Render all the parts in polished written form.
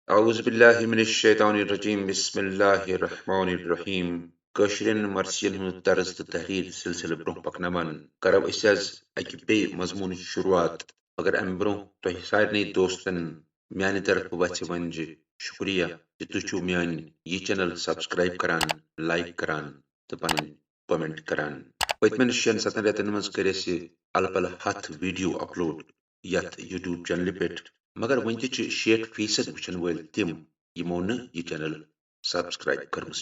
औज़ुबिल्लाहिमिनश्शैतानिर्रजीम बिस्मिल्लाहिर्रहमानिर्रहीम कशरिन मर्सियन हूँ तर्ज तो तहरीर सिलसिले ब्रोह पकनमान करब अस अकि बे मजमून शुरुआत मगर अम ब्रोह तोह सारनी दोस्तन म्यानि तरफ वछ वन शुक्रिया कि तुझ म्यान ये चैनल सब्सक्राइब करान लाइक करान तो पन कमेंट करान पतमन 6-7 रेतन मज कर अल पल हथ वीडियो अपलोड यथ यूट्यूब चैनल पे मगर वन 60% वुचन वल तिम यमो न यह चैनल सब्सक्राइब कर्मस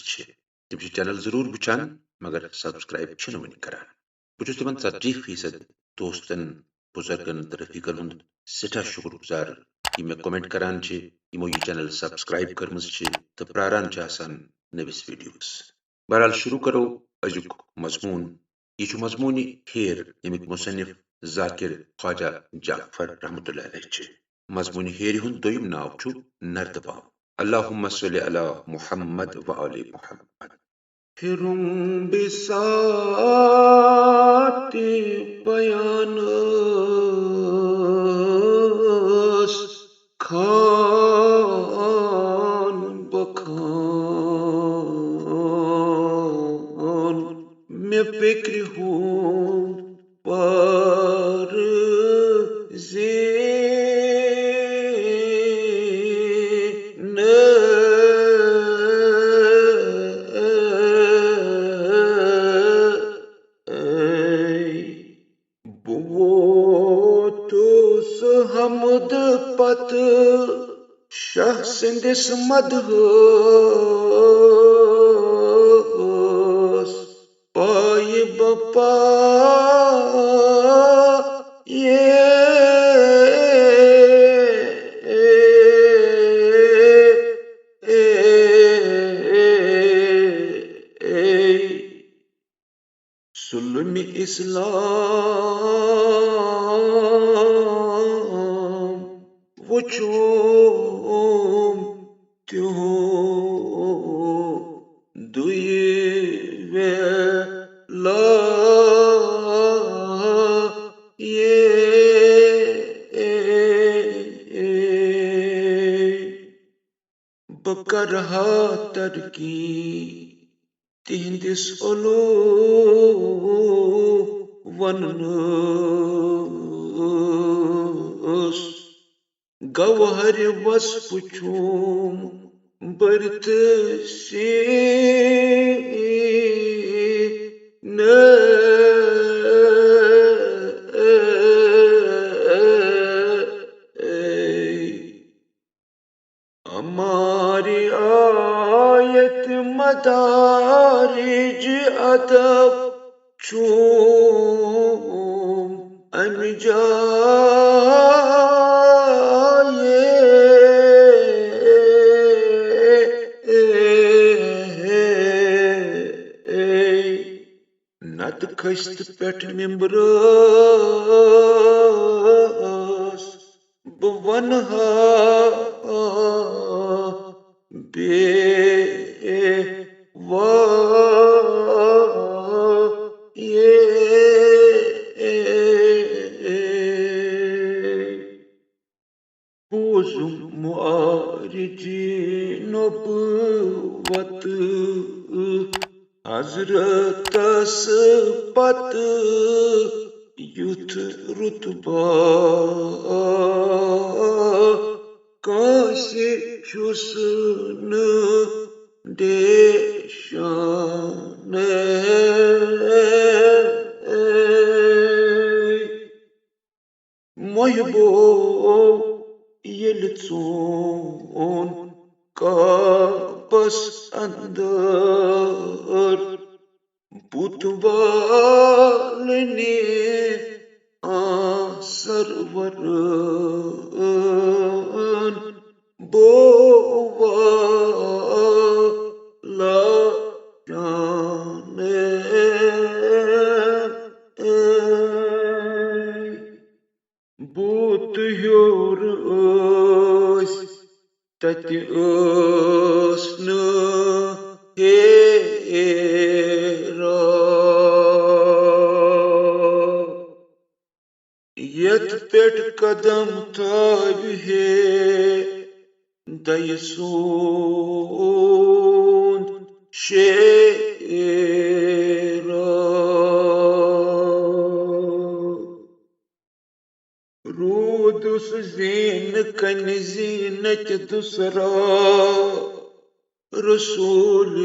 तिम चैनल जरूर वुचान मगर सब्सक्राइब वन करान बहुत तिमन 40% दोस्तन बुजुर्गन तो रफीकन हुंद सठा शुक्र गुजार ये कमेंट करान यमो यह चैनल सब्सक्राइब कर्मस तो प्रारान नविस वीडियोस बहरहाल शुरू करो अजुक मजमून यह मजमून हेर यमिक मुसन्निफ जाकिर ख्वाजा जाफर रहमतुल्लाह अलैह मजमून हेर हुंद दोयम नाव नर्दबाव अल्लाहुम्मा सल्लि अला मुहम्मद व आले मुहम्मद फिरुम बिसाती बयानस खान बखान में फिक्र हूँ पर हमद पत शाह सिंदिस मदहस पाय बपा ये सुल्म इस्लाम वुचूम त्यों दुए ला ये बकरहा तरकी तिहंदिस ओलो वनस गवहर वस पुछूम बरत से न हमारी आयत मदारिज अदब चूम अनजाए नत खस्त पेट मिम्बरस बवनहा बे वा ये पूजुम मुआरिजी नबुवत हजरतस पत युथ रुतबा कासे छुसन देशान मोहबो यलचोन काबस अंदर बुतवालने सरवरन बोवाला जाने बूत ह्योर तति न हेरा यथ पेट कदम थाव है dayısund şera rudus zin kan zinat dusra Resul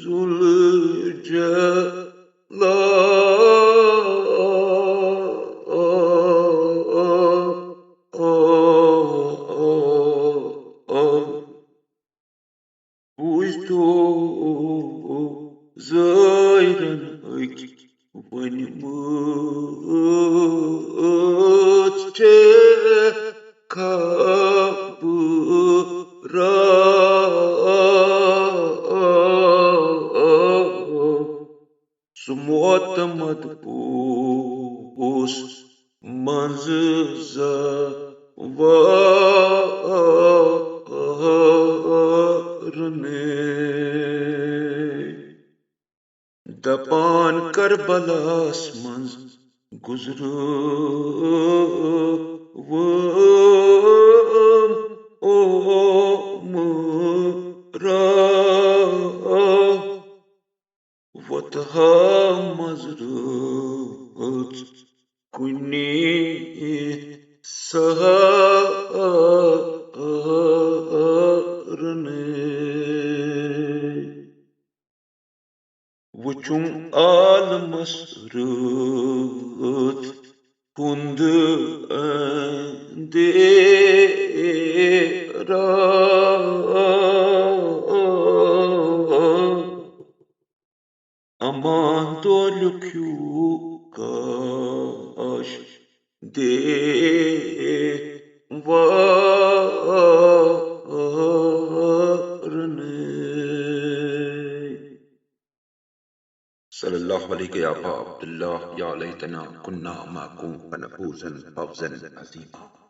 Zulcelal Uistu zairan aik vanimut che kabra Sumuata madpus manzza varne Dapan Karbalas manz guzru vam omra vatha mazrat kuni saharne Wuchung almas rut kundu andera aman dolukyu kash de varne صلى الله عليك يا أبا عبد الله يا ليتنا كنا معكم فنفوز فوزا عظيما